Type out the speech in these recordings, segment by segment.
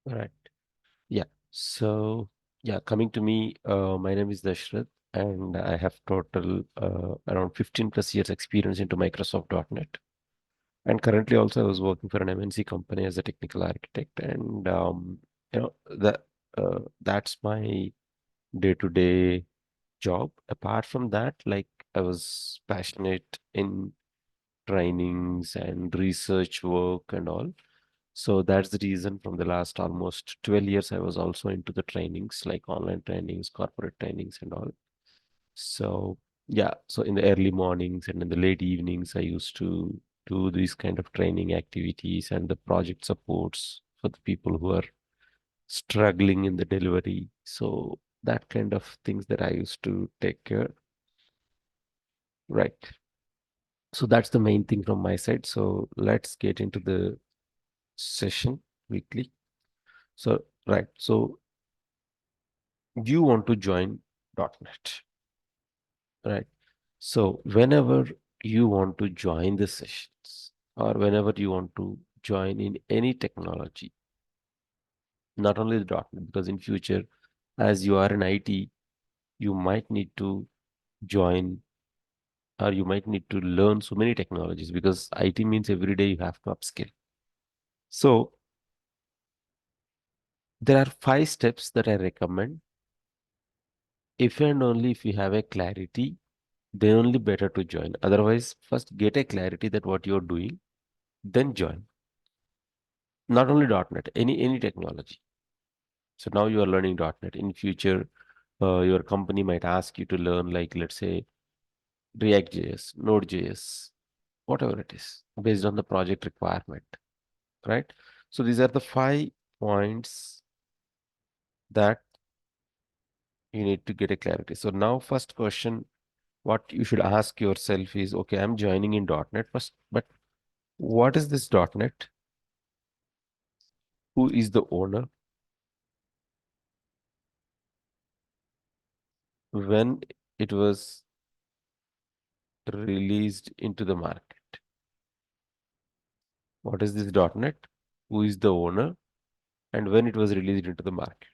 Right. Yeah. So, yeah, coming to me, my name is Dashrath, and I have total around 15 plus years experience into Microsoft.NET. And currently, also, I was working for an MNC company as a technical architect, and that that's my day-to-day job. Apart from that, like I was passionate in trainings and research work and all. So that's the reason from the last almost 12 years, I was also into the trainings, like online trainings, corporate trainings, and all. So, yeah, so in the early mornings and in the late evenings, I used to do these kind of training activities and the project supports for the people who are struggling in the delivery. So, that kind of things that I used to take care. Right. So, that's the main thing from my side. So, let's get into the session weekly. So, right. So, you want to join .NET, right? So whenever you want to join the sessions or whenever you want to join in any technology, not only the .NET, because in future, as you are in IT, you might need to join or you might need to learn so many technologies because IT means every day you have to upskill. So there are 5 steps that I recommend. If and only if you have a clarity, then only better to join. Otherwise, first get a clarity that what you're doing, then join. Not only .NET, any technology. So now you are learning .NET. In future, your company might ask you to learn, like let's say React.js, Node.js, whatever it is, based on the project requirement, right? So these are the 5 points that you need to get a clarity. So now, first question, what you should ask yourself is, okay, I'm joining in .NET first, but what is this .NET? Who is the owner? When it was released into the market? What is this .NET? Who is the owner? And when it was released into the market?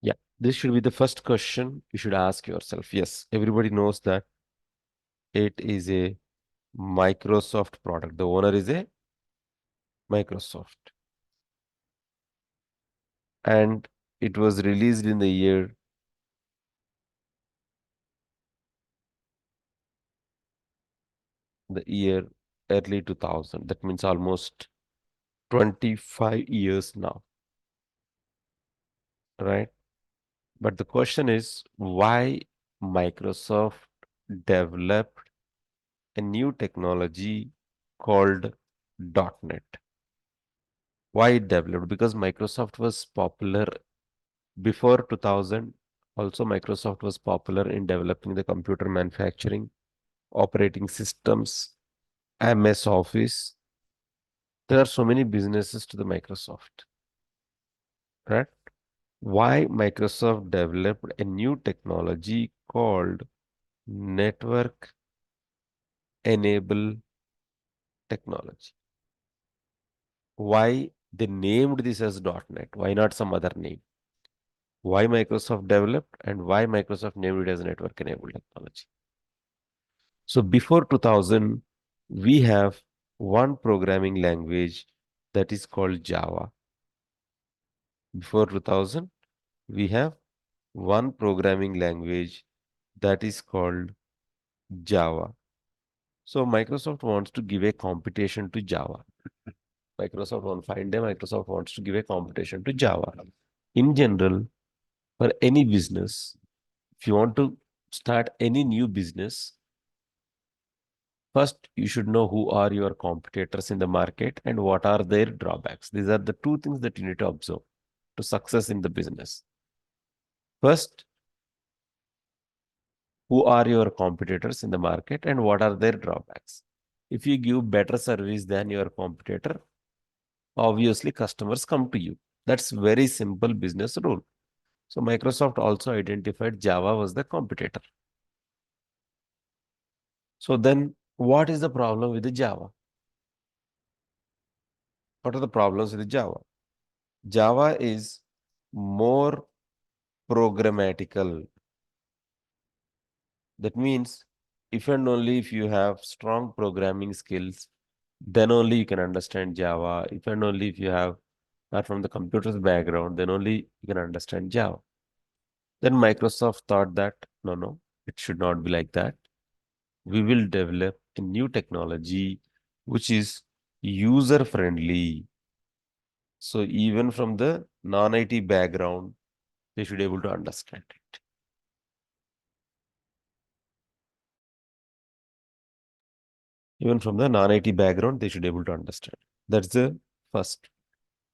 Yeah, this should be the first question you should ask yourself. Yes, everybody knows that it is a Microsoft product. The owner is a Microsoft. And it was released in the year early 2000. That means almost 25 years now, right? But the question is why Microsoft developed a new technology called .NET. Why it developed? Because Microsoft was popular before 2000. Also, Microsoft was popular in developing the computer manufacturing, operating systems, MS Office. There are so many businesses to the Microsoft, right? Why Microsoft developed a new technology called network enable technology? Why they named this as .NET? Why not some other name? Why Microsoft developed and why Microsoft named it as network enabled technology? So before 2000, we have one programming language that is called Java. Before 2000, we have one programming language that is called Java. So Microsoft wants to give a competition to Java. Microsoft won't find them. Microsoft wants to give a competition to Java. In general, for any business, if you want to start any new business, first you should know who are your competitors in the market and what are their drawbacks. These are the 2 things that you need to observe to success in the business. First, who are your competitors in the market and what are their drawbacks? If you give better service than your competitor, obviously customers come to you. That's very simple business rule. So Microsoft also identified Java was the competitor. So then what is the problem with the Java? What are the problems with Java? Java is more programmatical. That means if and only if you have strong programming skills, then only you can understand Java. If and only if you have are from the computer's background, then only you can understand Java. Then Microsoft thought that no, it should not be like that. We will develop a new technology which is user friendly. So even from the non-IT background, they should be able to understand it. Even from the non-IT background, they should be able to understand. That's the first.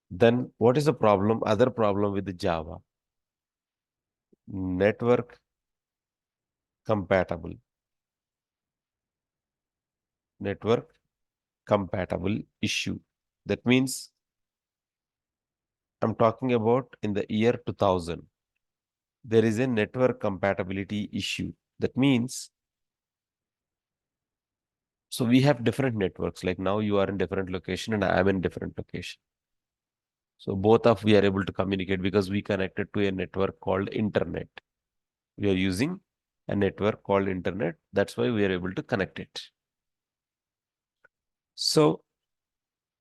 Then what is the problem? Other problem with the Java? Network compatible. Network compatible issue. That means I'm talking about in the year 2000. There is a network compatibility issue. That means, so we have different networks. Like now you are in different location and I am in different location. So both of we are able to communicate because we connected to a network called internet. We are using a network called internet. That's why we are able to connect it. So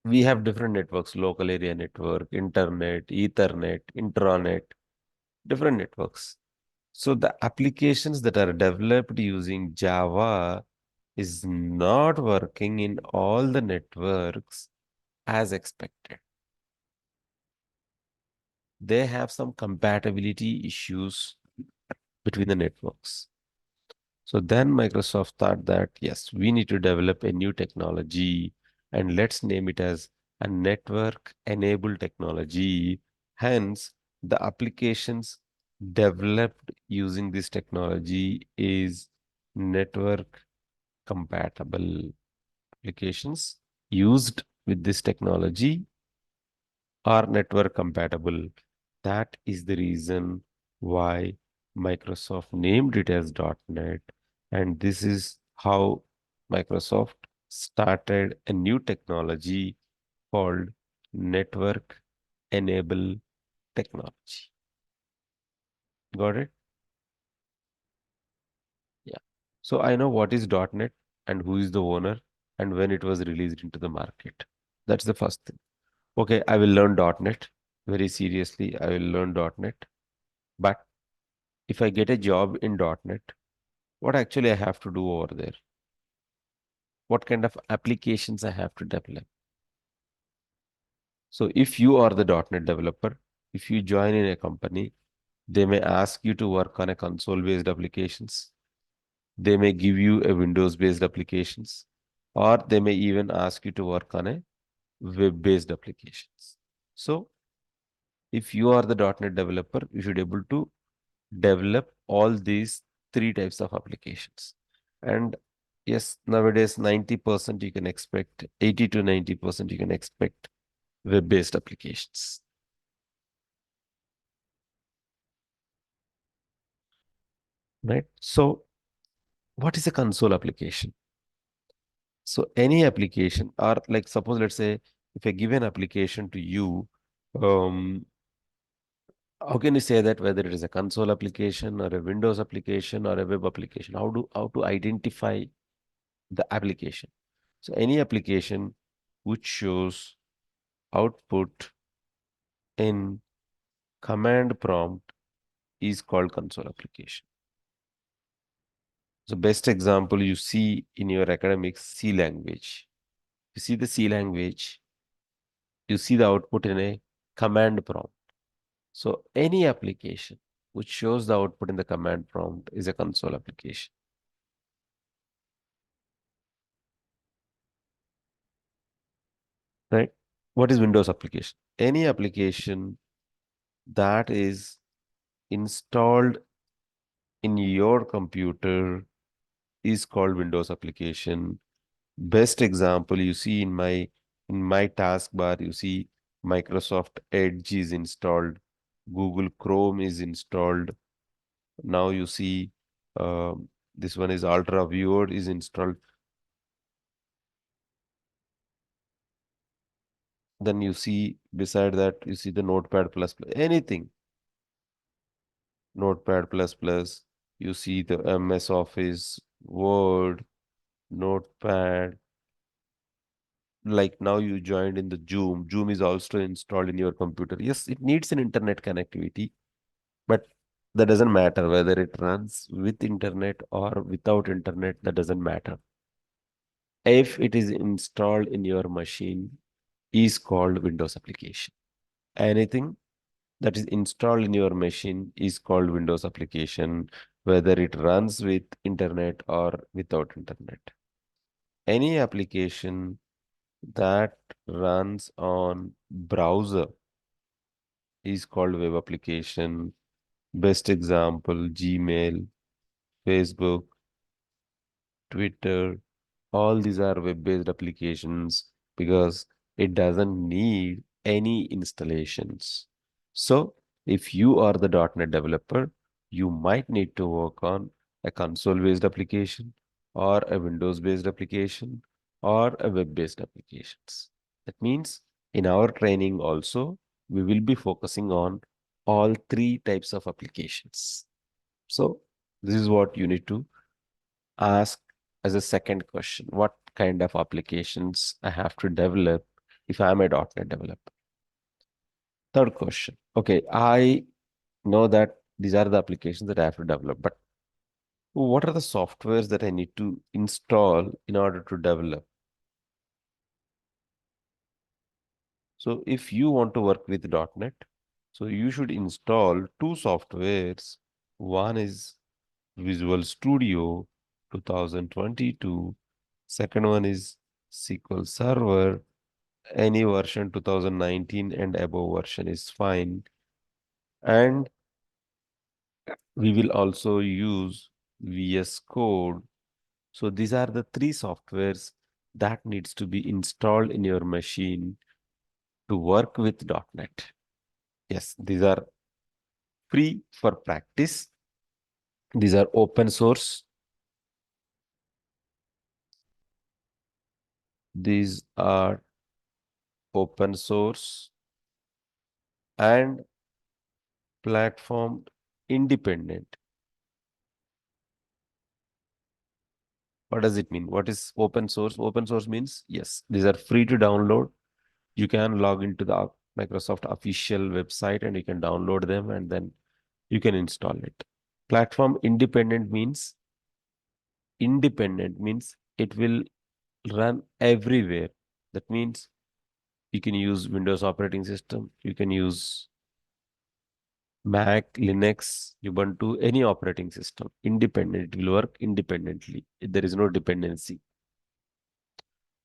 we have different networks, local area network, internet, ethernet, intranet, different networks. So the applications that are developed using Java is not working in all the networks as expected. They have some compatibility issues between the networks. So then Microsoft thought that, yes, we need to develop a new technology and let's name it as a network enabled technology. Hence, the applications developed using this technology is network compatible. Applications used with this technology are network compatible. That is the reason why Microsoft named it as .NET. And this is how Microsoft started a new technology called network enable technology. Got it? Yeah. So I know what is .NET and who is the owner and when it was released into the market. That's the first thing. Okay, I will learn .NET very seriously. I will learn .NET. But if I get a job in .NET, what actually I have to do over there? What kind of applications I have to develop? So if you are the .NET developer, if you join in a company, they may ask you to work on a console-based applications. They may give you a Windows-based applications, or they may even ask you to work on a web-based applications. So if you are the .NET developer, you should be able to develop all these three types of applications. And yes, nowadays 90% you can expect, 80 to 90% you can expect web-based applications. Right? So what is a console application? So any application, or like suppose let's say if I give an application to you, um, how can you say that whether it is a console application or a Windows application or a web application? How to identify the application? So any application which shows output in command prompt is called console application. So best example you see in your academics, C language. You see the C language, you see the output in a command prompt. So any application which shows the output in the command prompt is a console application. Right? What is Windows application? Any application that is installed in your computer is called Windows application. Best example you see in my taskbar, you see Microsoft Edge is installed, Google Chrome is installed. Now you see this one is Ultra Viewer is installed. Then you see beside that, you see the Notepad plus plus, anything, Notepad plus plus. You see the MS Office, Word, Notepad. Like now you joined in the Zoom. Zoom is also installed in your computer. Yes, it needs an internet connectivity, but that doesn't matter whether it runs with internet or without internet, that doesn't matter. If it is installed in your machine, is called Windows application. Anything that is installed in your machine is called Windows application, whether it runs with internet or without internet. Any application that runs on browser is called web application. Best example, Gmail, Facebook, Twitter, all these are web-based applications because it doesn't need any installations. So if you are the .NET developer, you might need to work on a console-based application or a Windows-based application or a web-based applications. That means in our training also, we will be focusing on all three types of applications. So this is what you need to ask as a second question. What kind of applications I have to develop if I'm a .NET developer? Third question. Okay, I know that these are the applications that I have to develop, but what are the softwares that I need to install in order to develop? So if you want to work with .NET, so you should install two softwares. One is Visual Studio 2022. Second one is SQL Server. Any version 2019 and above version is fine. And we will also use VS Code. So these are the three softwares that needs to be installed in your machine to work with .NET. Yes, these are free for practice. These are open source. These are open source and platform independent. What does it mean? What is open source? Open source means, yes, these are free to download. You can log into the Microsoft official website and you can download them and then you can install it. Platform independent means it will run everywhere. That means you can use Windows operating system, you can use Mac, Linux, Ubuntu, any operating system. Independent, it will work independently. There is no dependency.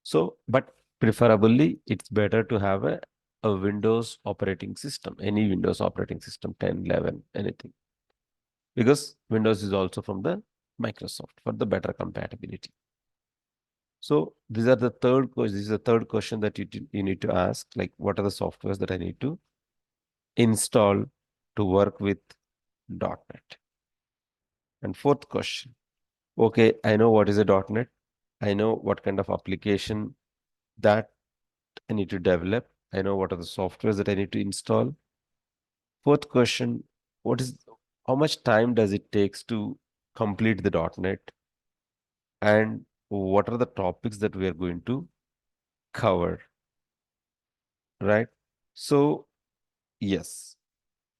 So, but preferably, it's better to have a Windows operating system, any Windows operating system, 10, 11, anything. Because Windows is also from the Microsoft for the better compatibility. So these are the third question. This is the third question that you need to ask, like what are the softwares that I need to install to work with .NET? And fourth question, okay, I know what is a .NET. I know what kind of application that I need to develop. I know what are the softwares that I need to install. Fourth question, how much time does it takes to complete the .NET? And what are the topics that we are going to cover, right? So, yes,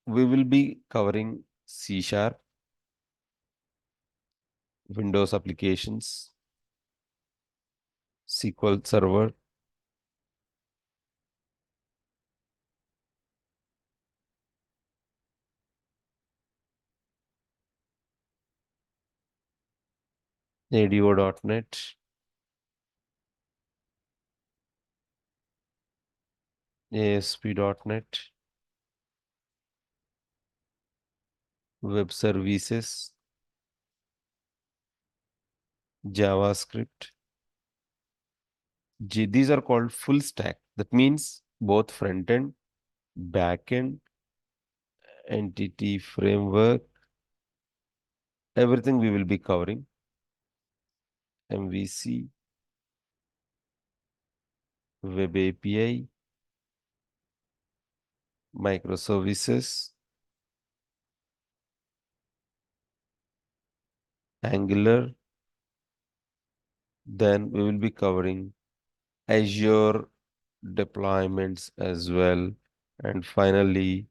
we will be covering C Sharp, Windows applications, SQL Server, ADO.NET, ASP.NET, Web Services, JavaScript. These are called full stack. That means both front end, back end, entity framework, everything we will be covering. MVC, Web API, microservices, Angular. Then we will be covering Azure deployments as well. And finally,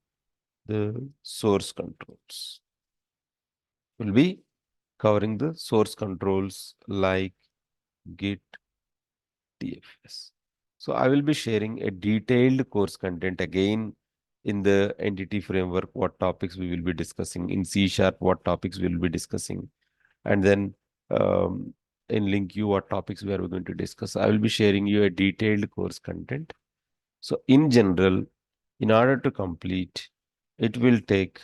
the source controls. We'll be covering the source controls like Git, TFS. So I will be sharing a detailed course content again in the entity framework, what topics we will be discussing, in C Sharp, what topics we will be discussing, and then um, in link you what topics we are going to discuss. I will be sharing you a detailed course content. So in general, in order to complete, it will take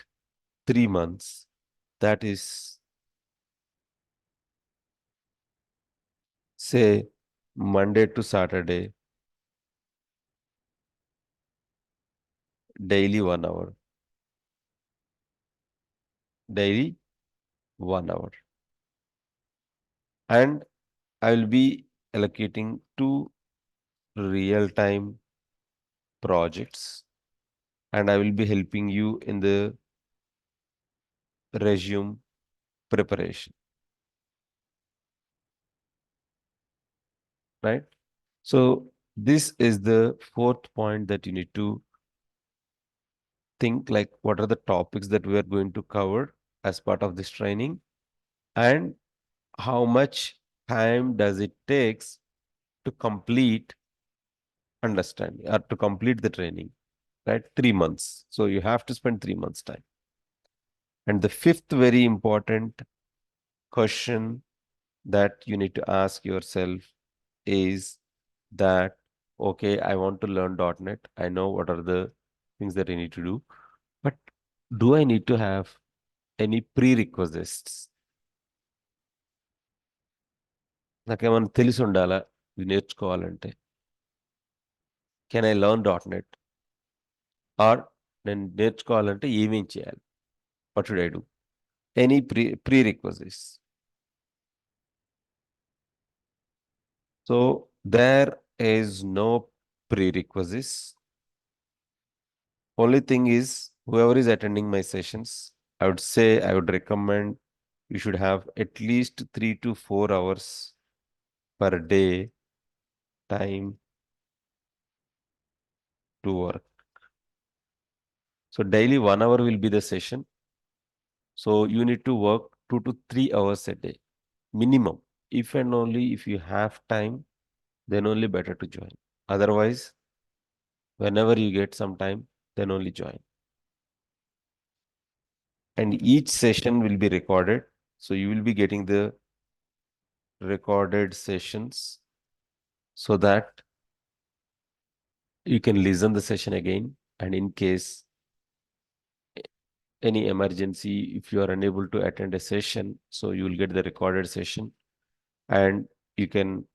3 months. That is, say, Monday to Saturday, daily 1 hour, daily 1 hour. And I will be allocating 2 real-time projects, and I will be helping you in the resume preparation, right? So this is the fourth point that you need to think, like what are the topics that we are going to cover as part of this training, and how much time does it takes to complete understanding or to complete the training, right? 3 months. So you have to spend 3 months time. And the fifth very important question that you need to ask yourself is that, okay, I want to learn .NET. I know what are the things that I need to do, but do I need to have any prerequisites? నాకేమన్నా తెలిసి ఉండాలా ఇది నేర్చుకోవాలంటే? Can I learn .NET? Or నేను నేర్చుకోవాలంటే ఏమేం చేయాలి? What should I do? Any prerequisites? So there is no prerequisites. Only thing is, whoever is attending my sessions, I would say, I would recommend you should have at least 3 to 4 hours per day time to work. So daily 1 hour will be the session. So you need to work 2 to 3 hours a day minimum. If and only if you have time, then only better to join. Otherwise, whenever you get some time, then only join. And each session will be recorded. So you will be getting the recorded sessions so that you can listen the session again. And in case any emergency, if you are unable to attend a session, so you will get the recorded session, and you can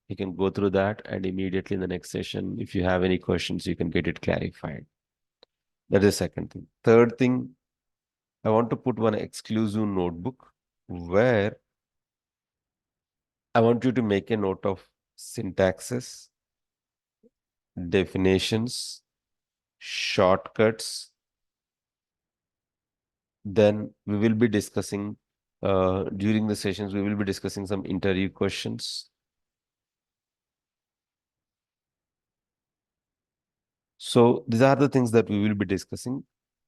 go through that, and immediately in the next session, if you have any questions, you can get it clarified. That is the second thing. Third thing, I want to put one exclusive notebook where I want you to make a note of syntaxes, definitions, shortcuts. Then we will be discussing, during the sessions, we will be discussing some interview questions. So these are the things that we will be discussing.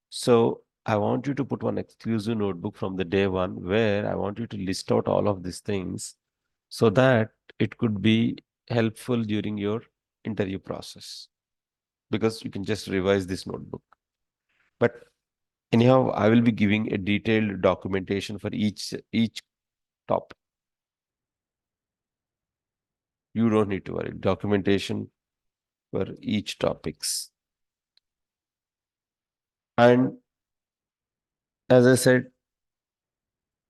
So I want you to put one exclusive notebook from the day one where I want you to list out all of these things so that it could be helpful during your interview process, because you can just revise this notebook. But anyhow, I will be giving a detailed documentation for each topic. You don't need to worry. Documentation for each topics. And as I said,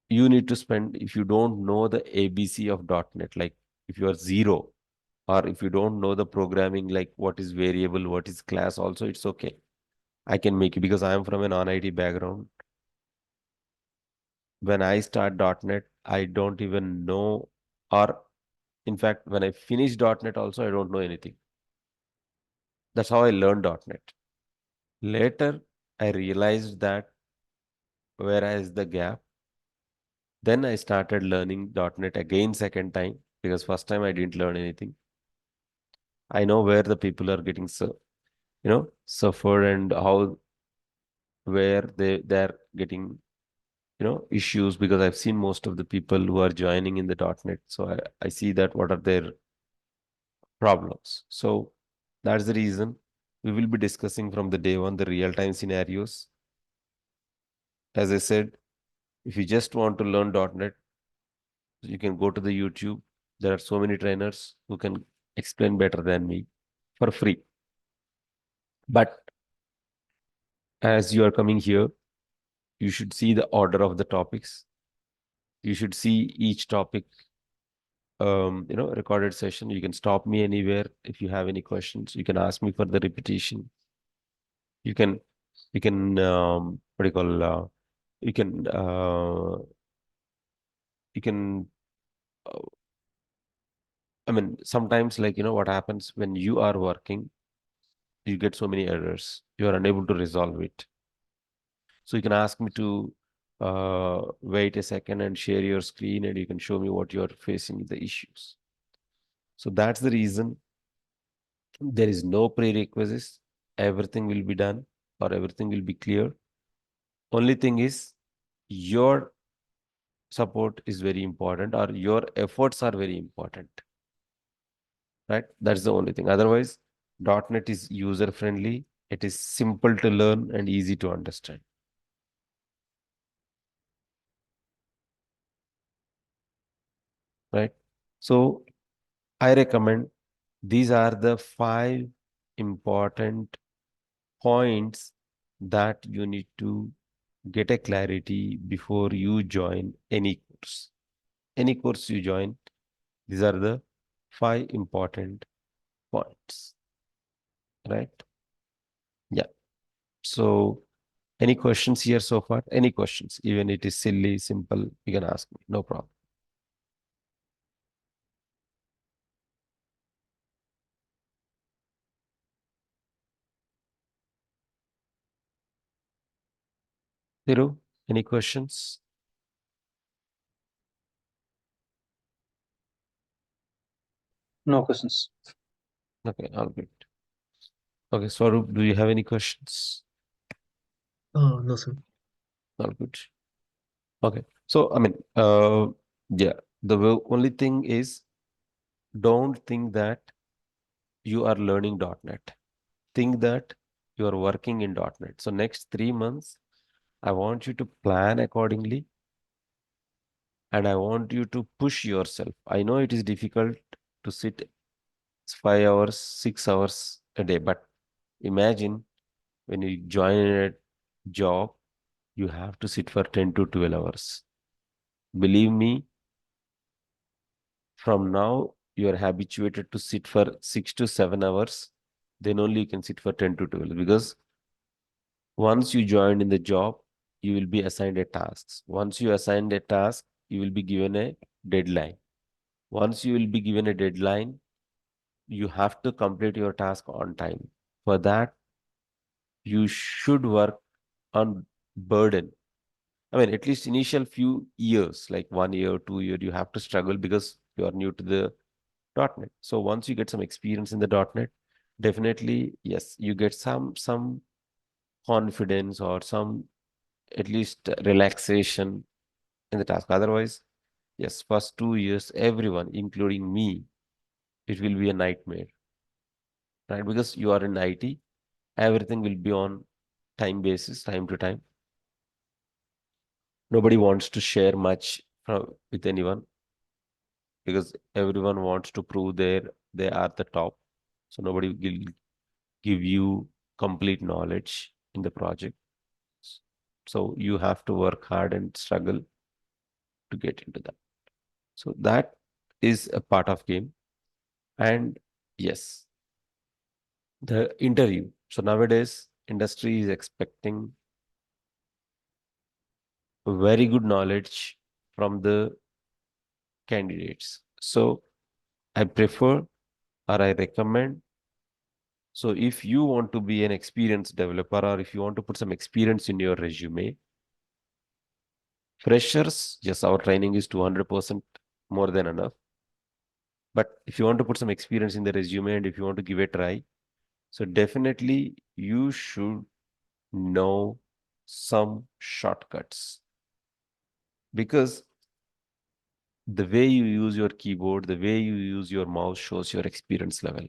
you need to spend, if you don't know the ABC of .NET, like if you are zero, or if you don't know the programming, like what is variable, what is class, also it's okay. I can make it because I am from a non-IT background. When I start .NET, I don't even know, or in fact, when I finish .NET also, I don't know anything. That's how I learned .NET. Later, I realized that where is the gap. Then I started learning .NET again second time because first time I didn't learn anything. I know where the people are getting suffered and how where they're getting issues because I've seen most of the people who are joining in the .NET. So I see that what are their problems. So that's the reason we will be discussing from the day one the real-time scenarios. As I said, if you just want to learn .NET, you can go to the YouTube. There are so many trainers who can explain better than me for free. But as you are coming here, you should see the order of the topics. You should see each topic, recorded session. You can stop me anywhere if you have any questions. You can ask me for the repetition. You can, what do you call, you can, you can, uh, I mean, sometimes like, what happens when you are working, you get so many errors. You are unable to resolve it. So you can ask me to wait a second and share your screen and you can show me what you're facing the issues. So that's the reason there is no prerequisites. Everything will be done or everything will be clear. Only thing is your support is very important or your efforts are very important, right? That's the only thing. Otherwise, .NET is user friendly. It is simple to learn and easy to understand, right? So I recommend these are the 5 important points that you need to get a clarity before you join any course. Any course you join, these are the 5 important points, right? Yeah. So, any questions here so far? Any questions? Even it is silly, simple, you can ask me. No problem. Thiru, any questions? No questions. Okay, all good. Okay, Swaroop, do you have any questions? Oh, no, sir. All good. Okay. So, I mean, yeah, the only thing is don't think that you are learning .NET. Think that you are working in .NET. So next 3 months, I want you to plan accordingly and I want you to push yourself. I know it is difficult to sit 5 hours, 6 hours a day, but imagine when you join a job, you have to sit for 10 to 12 hours. Believe me, from now you are habituated to sit for 6 to 7 hours, then only you can sit for 10 to 12 because once you join in the job, you will be assigned a task. Once you assigned a task, you will be given a deadline. Once you will be given a deadline, you have to complete your task on time. For that, you should work on burden. I mean, at least initial few years, like 1 year, 2 year, you have to struggle because you are new to the .NET. So once you get some experience in the .NET, definitely, yes, you get some confidence or some at least relaxation in the task. Otherwise, yes, first 2 years, everyone, including me, it will be a nightmare, right? Because you are in IT, everything will be on time basis, time to time. Nobody wants to share much with anyone because everyone wants to prove they are the top. So nobody will give you complete knowledge in the project. So you have to work hard and struggle to get into that. So that is a part of game. And yes, the interview. So nowadays, industry is expecting very good knowledge from the candidates. So I prefer or I recommend So if you want to be an experienced developer, or if you want to put some experience in your resume, freshers, yes, our training is 200% more than enough. But if you want to put some experience in the resume and if you want to give it a try, so definitely you should know some shortcuts, because the way you use your keyboard, the way you use your mouse shows your experience level.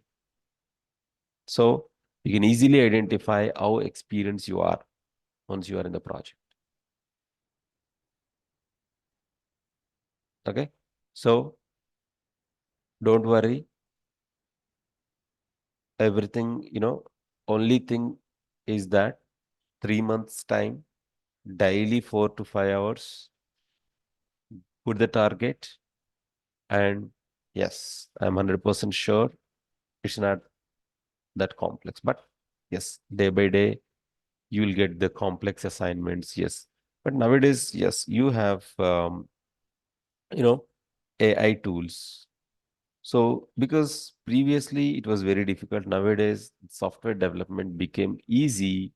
So you can easily identify how experienced you are once you are in the project. Okay. So don't worry. Everything, only thing is that 3 months time, daily 4 to 5 hours, put the target. And yes, I'm 100% sure it's not that complex. But yes, day by day, you will get the complex assignments. Yes. But nowadays, yes, you have, you know, AI tools. So because previously it was very difficult, nowadays software development became easy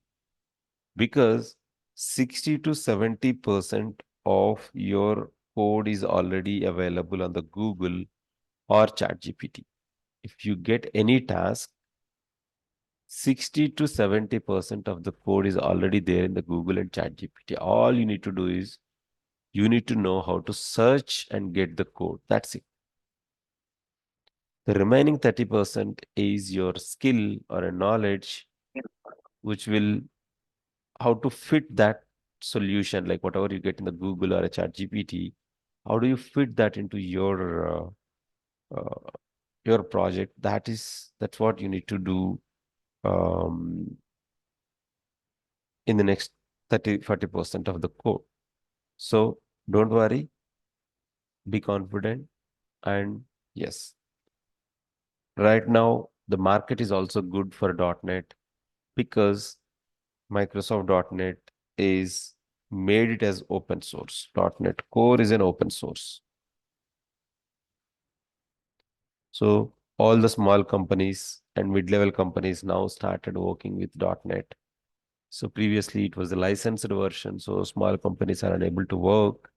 because 60 to 70% of your code is already available on the Google or ChatGPT. If you get any task, 60 to 70% of the code is already there in the Google and ChatGPT. All you need to do is you need to know how to search and get the code. That's it. The remaining 30% is your skill or a knowledge, which will how to fit that solution, like whatever you get in the Google or a ChatGPT, how do you fit that into your project? That's what you need to do um, in the next 30-40% of the code. So don't worry, be confident, and yes, right now the market is also good for .NET because Microsoft .NET is made it as open source. .NET Core is an open source. So all the small companies and mid-level companies now started working with .NET. So previously it was a licensed version, so small companies are unable to work.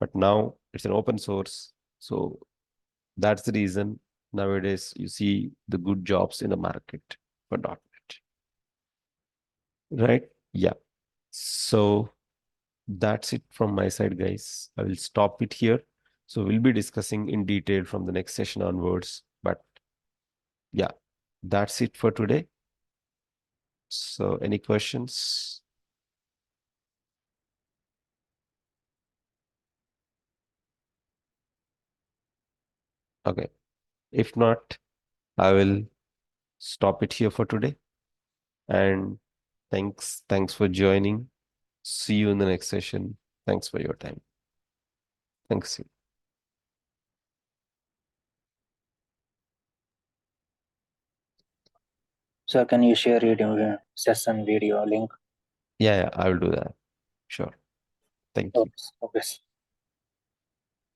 But now it's an open source. So that's the reason nowadays you see the good jobs in the market for .NET. Right? Yeah. So that's it from my side, guys. I will stop it here. So we'll be discussing in detail from the next session onwards. But yeah, that's it for today. So any questions? Okay. If not, I will stop it here for today. And thanks for joining. See you in the next session. Thanks for your time. Thanks. Sir, can you share your session video link? Yeah, I will do that. Sure. Thank you. Okay. Okay.